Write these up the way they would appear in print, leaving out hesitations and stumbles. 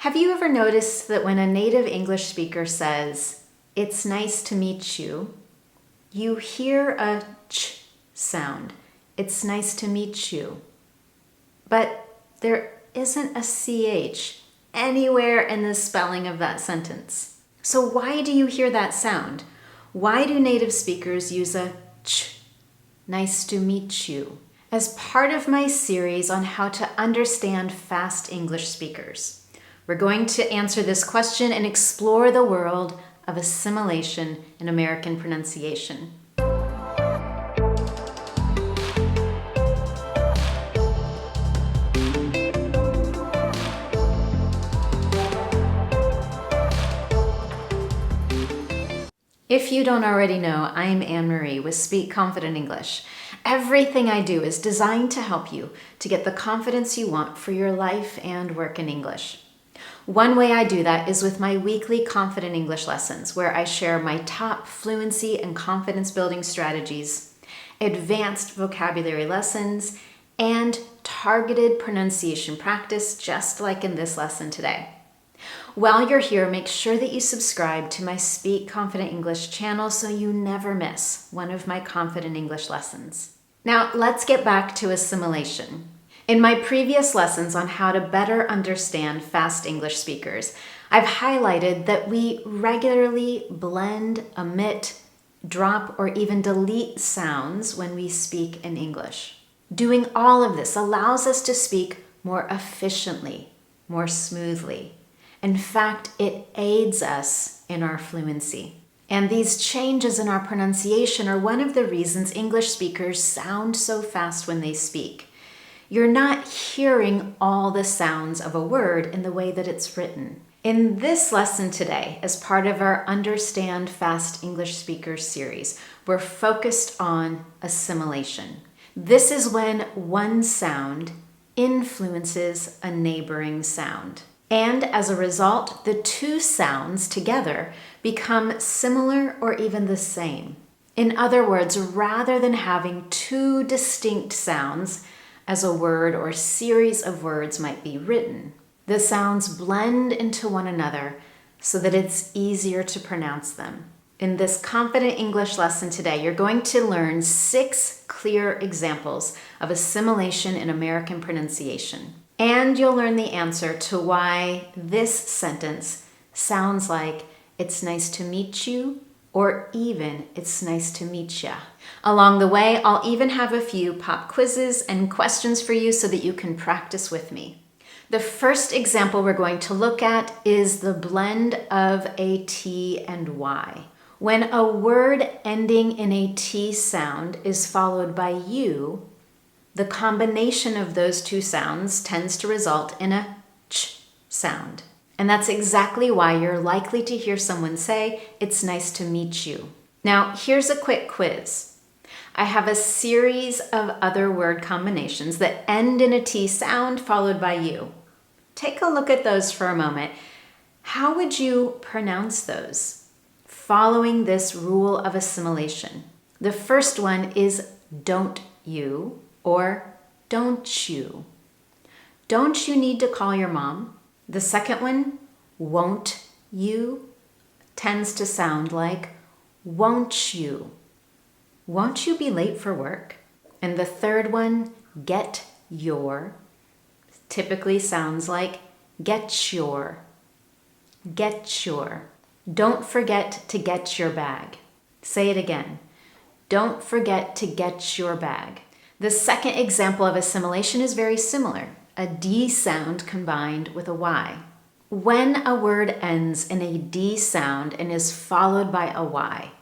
Have you ever noticed that when a native English speaker says, "It's nice to meet you," you hear a ch sound? It's nice to meet you. But there isn't a ch anywhere in the spelling of that sentence. So why do you hear that sound? Why do native speakers use a ch? Nice to meet you. As part of my series on how to understand fast English speakers, we're going to answer this question and explore the world of assimilation in American pronunciation. If you don't already know, I'm Anne-Marie with Speak Confident English. Everything I do is designed to help you to get the confidence you want for your life and work in English. One way I do that is with my weekly Confident English lessons, where I share my top fluency and confidence building strategies, advanced vocabulary lessons, and targeted pronunciation practice, just like in this lesson today. While you're here, make sure that you subscribe to my Speak Confident English channel so you never miss one of my Confident English lessons. Now, let's get back to assimilation. In my previous lessons on how to better understand fast English speakers, I've highlighted that we regularly blend, omit, drop, or even delete sounds when we speak in English. Doing all of this allows us to speak more efficiently, more smoothly. In fact, it aids us in our fluency. And these changes in our pronunciation are one of the reasons English speakers sound so fast when they speak. You're not hearing all the sounds of a word in the way that it's written. In this lesson today, as part of our Understand Fast English Speakers series, we're focused on assimilation. This is when one sound influences a neighboring sound. And as a result, the two sounds together become similar or even the same. In other words, rather than having two distinct sounds, as a word or series of words might be written, the sounds blend into one another so that it's easier to pronounce them. In this Confident English lesson today, you're going to learn 6 clear examples of assimilation in American pronunciation. And you'll learn the answer to why this sentence sounds like "it's nice to meet you" or even "it's nice to meet ya." Along the way, I'll even have a few pop quizzes and questions for you so that you can practice with me. The first example we're going to look at is the blend of a T and Y. When a word ending in a T sound is followed by U, the combination of those two sounds tends to result in a ch sound. And that's exactly why you're likely to hear someone say, "It's nice to meet you." Now, here's a quick quiz. I have a series of other word combinations that end in a T sound followed by U. Take a look at those for a moment. How would you pronounce those following this rule of assimilation? The first one is "don't you" or "don't you." Don't you need to call your mom? The second one, "won't you," tends to sound like "won't you." Won't you be late for work? And the third one, "get your," typically sounds like "get your." Get your. Don't forget to get your bag. Say it again. Don't forget to get your bag. The second example of assimilation is very similar, a D sound combined with a Y. When a word ends in a D sound and is followed by a Y,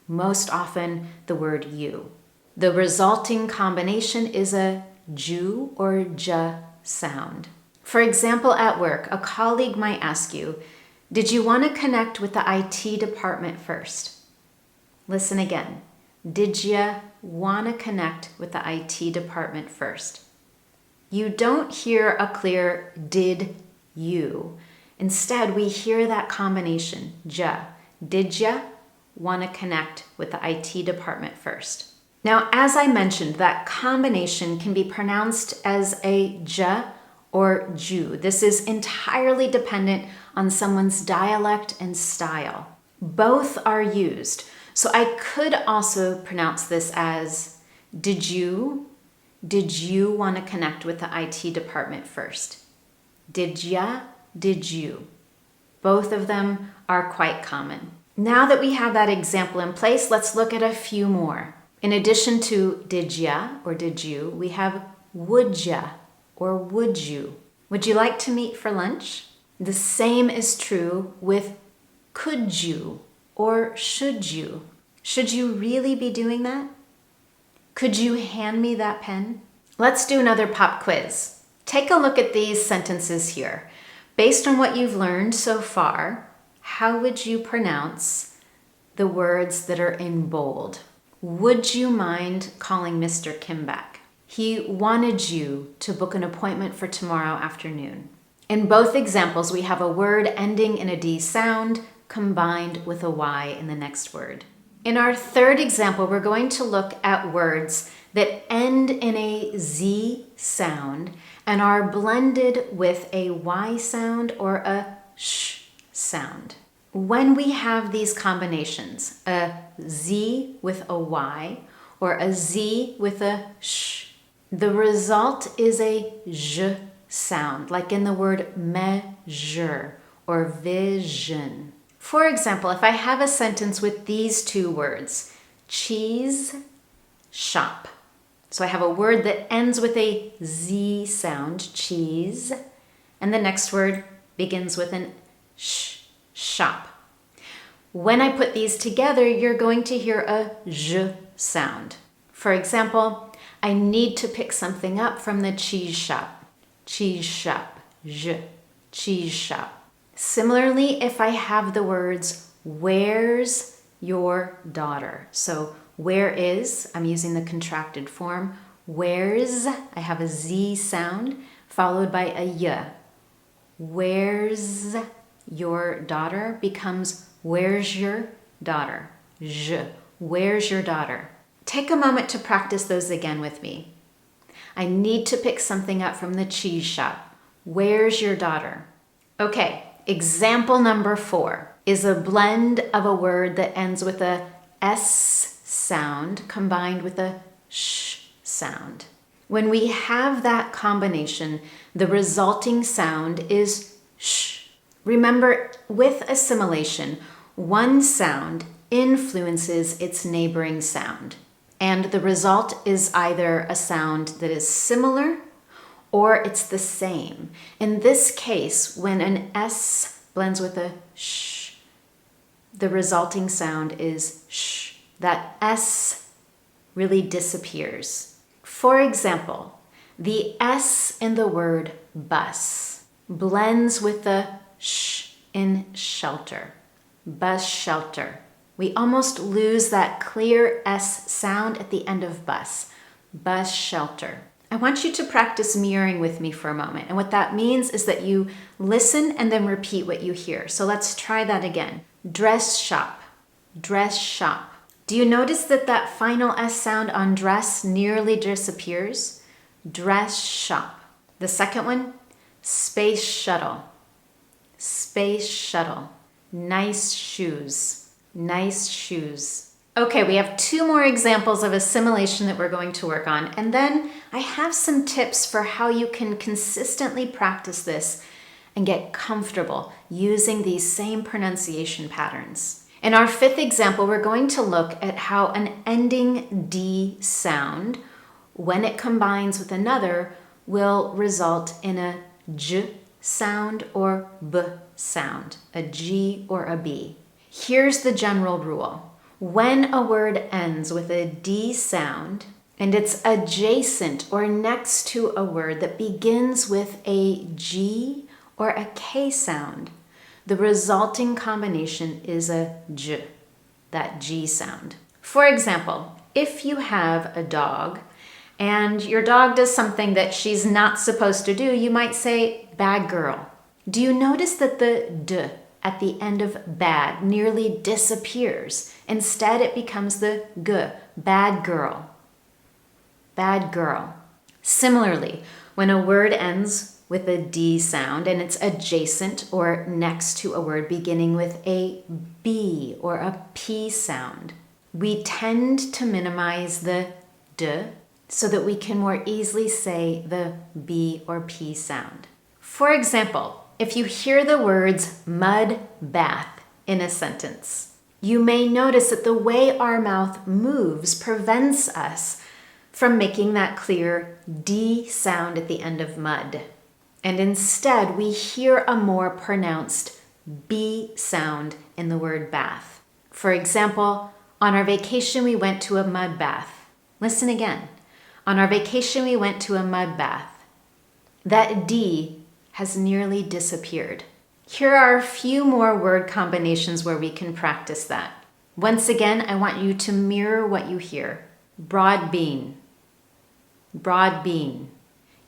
most often the word you, the resulting combination is a ju or j sound. For example, at work, a colleague might ask you, "Did you want to connect with the IT department first?" Listen again. Did you want to connect with the IT department first? You don't hear a clear "did you." Instead, we hear that combination, ja. Did ya want to connect with the IT department first? Now, as I mentioned, that combination can be pronounced as a ja or Jew. This is entirely dependent on someone's dialect and style. Both are used. So I could also pronounce this as, did you want to connect with the IT department first? Did ya? Did you? Both of them are quite common. Now that we have that example in place, let's look at a few more. In addition to did ya or did you, we have would ya or would you. Would you like to meet for lunch? The same is true with could you or should you. Should you really be doing that? Could you hand me that pen? Let's do another pop quiz. Take a look at these sentences here. Based on what you've learned so far, how would you pronounce the words that are in bold? Would you mind calling Mr. Kim back? He wanted you to book an appointment for tomorrow afternoon. In both examples, we have a word ending in a D sound combined with a Y in the next word. In our third example, we're going to look at words that end in a Z sound and are blended with a Y sound or a sh sound. When we have these combinations, a Z with a Y or a Z with a sh, the result is a j sound, like in the word measure or vision. For example, if I have a sentence with these two words, cheese, shop. So I have a word that ends with a Z sound, cheese, and the next word begins with an sh, shop. When I put these together, you're going to hear a j sound. For example, I need to pick something up from the cheese shop. Cheese shop, j, cheese shop. Similarly, if I have the words, where's your daughter? So where is, I'm using the contracted form. Where's, I have a Z sound followed by a y. Where's your daughter becomes where's your daughter? J, where's your daughter? Take a moment to practice those again with me. I need to pick something up from the cheese shop. Where's your daughter? Okay, example number 4 is a blend of a word that ends with a S sound combined with a sh sound. When we have that combination, the resulting sound is sh. Remember, with assimilation, one sound influences its neighboring sound, and the result is either a sound that is similar or it's the same. In this case, when an S blends with a sh, the resulting sound is sh. That S really disappears. For example, the S in the word bus blends with the sh in shelter. Bus shelter. We almost lose that clear S sound at the end of bus. Bus shelter. I want you to practice mirroring with me for a moment. And what that means is that you listen and then repeat what you hear. So let's try that again. Dress shop. Dress shop. Do you notice that that final S sound on dress nearly disappears? Dress shop. The second one, space shuttle. Space shuttle. Nice shoes. Nice shoes. Okay, we have 2 more examples of assimilation that we're going to work on, and then I have some tips for how you can consistently practice this and get comfortable using these same pronunciation patterns. In our 5th example, we're going to look at how an ending D sound, when it combines with another, will result in a J sound or B sound, a G or a B. Here's the general rule. When a word ends with a D sound and it's adjacent or next to a word that begins with a G or a K sound, the resulting combination is a J, that G sound. For example, if you have a dog and your dog does something that she's not supposed to do, you might say, bad girl. Do you notice that the D at the end of bad nearly disappears? Instead, it becomes the G, bad girl. Bad girl. Similarly, when a word ends with a D sound and it's adjacent or next to a word beginning with a B or a P sound. We tend to minimize the D so that we can more easily say the B or P sound. For example, if you hear the words mud bath in a sentence, you may notice that the way our mouth moves prevents us from making that clear D sound at the end of mud. And instead, we hear a more pronounced B sound in the word bath. For example, on our vacation, we went to a mud bath. Listen again. On our vacation, we went to a mud bath. That D has nearly disappeared. Here are a few more word combinations where we can practice that. Once again, I want you to mirror what you hear. Broad bean. Broad bean.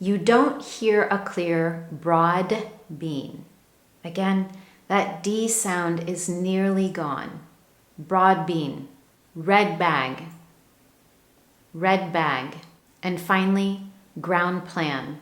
You don't hear a clear broad bean. Again, that D sound is nearly gone. Broad bean. Red bag. Red bag. And finally, ground plan.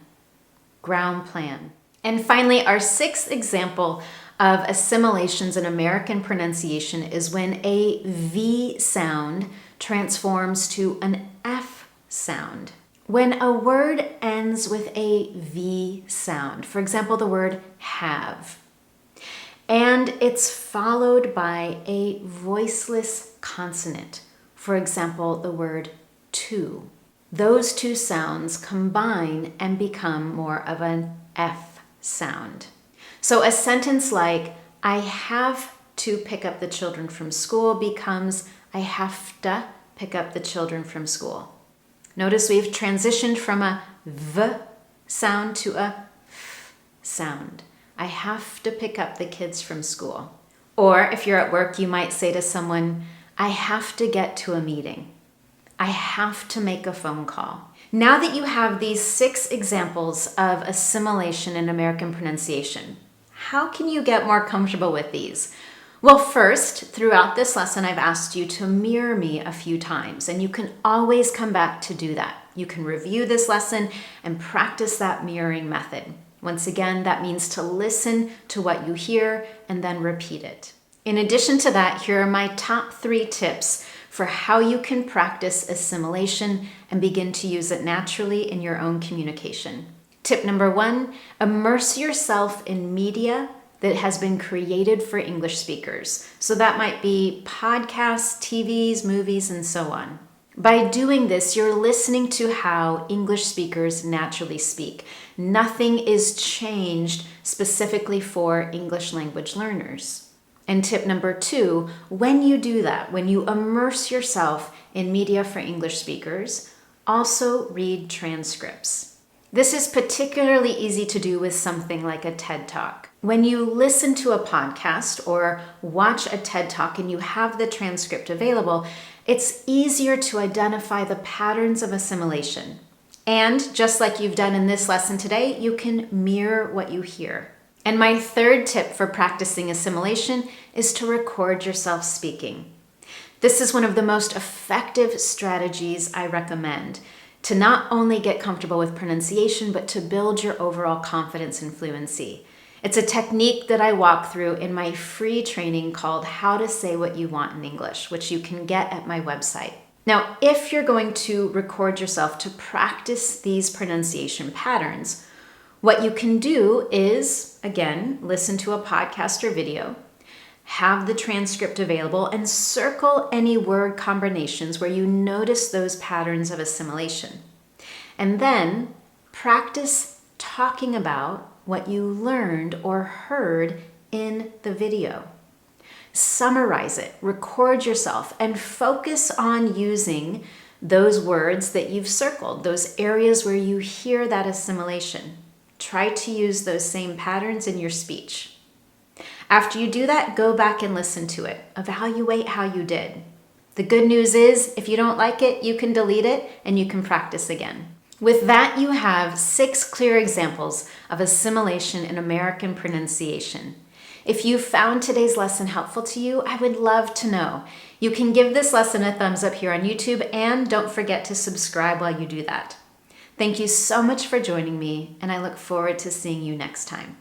Ground plan. And finally, our sixth example of assimilations in American pronunciation is when a V sound transforms to an F sound. When a word ends with a V sound, for example, the word have, and it's followed by a voiceless consonant, for example, the word to, those two sounds combine and become more of an F sound. So a sentence like, I have to pick up the children from school becomes, I have to pick up the children from school. Notice we've transitioned from a V sound to a F sound. I have to pick up the kids from school. Or if you're at work, you might say to someone, I have to get to a meeting. I have to make a phone call. Now that you have these 6 examples of assimilation in American pronunciation, how can you get more comfortable with these? Well, first, throughout this lesson, I've asked you to mirror me a few times, and you can always come back to do that. You can review this lesson and practice that mirroring method. Once again, that means to listen to what you hear and then repeat it. In addition to that, here are my top 3 tips for how you can practice assimilation and begin to use it naturally in your own communication. Tip number 1, immerse yourself in media that has been created for English speakers. So that might be podcasts, TVs, movies, and so on. By doing this, you're listening to how English speakers naturally speak. Nothing is changed specifically for English language learners. And tip number 2, when you do that, when you immerse yourself in media for English speakers, also read transcripts. This is particularly easy to do with something like a TED Talk. When you listen to a podcast or watch a TED Talk and you have the transcript available, it's easier to identify the patterns of assimilation. And just like you've done in this lesson today, you can mirror what you hear. And my 3rd tip for practicing assimilation is to record yourself speaking. This is one of the most effective strategies I recommend to not only get comfortable with pronunciation, but to build your overall confidence and fluency. It's a technique that I walk through in my free training called How to Say What You Want in English, which you can get at my website. Now, if you're going to record yourself to practice these pronunciation patterns, what you can do is, again, listen to a podcast or video, have the transcript available, and circle any word combinations where you notice those patterns of assimilation. And then practice talking about what you learned or heard in the video. Summarize it, record yourself, and focus on using those words that you've circled, those areas where you hear that assimilation. Try to use those same patterns in your speech. After you do that, go back and listen to it. Evaluate how you did. The good news is, if you don't like it, you can delete it and you can practice again. With that, you have 6 clear examples of assimilation in American pronunciation. If you found today's lesson helpful to you, I would love to know. You can give this lesson a thumbs up here on YouTube, and don't forget to subscribe while you do that. Thank you so much for joining me, and I look forward to seeing you next time.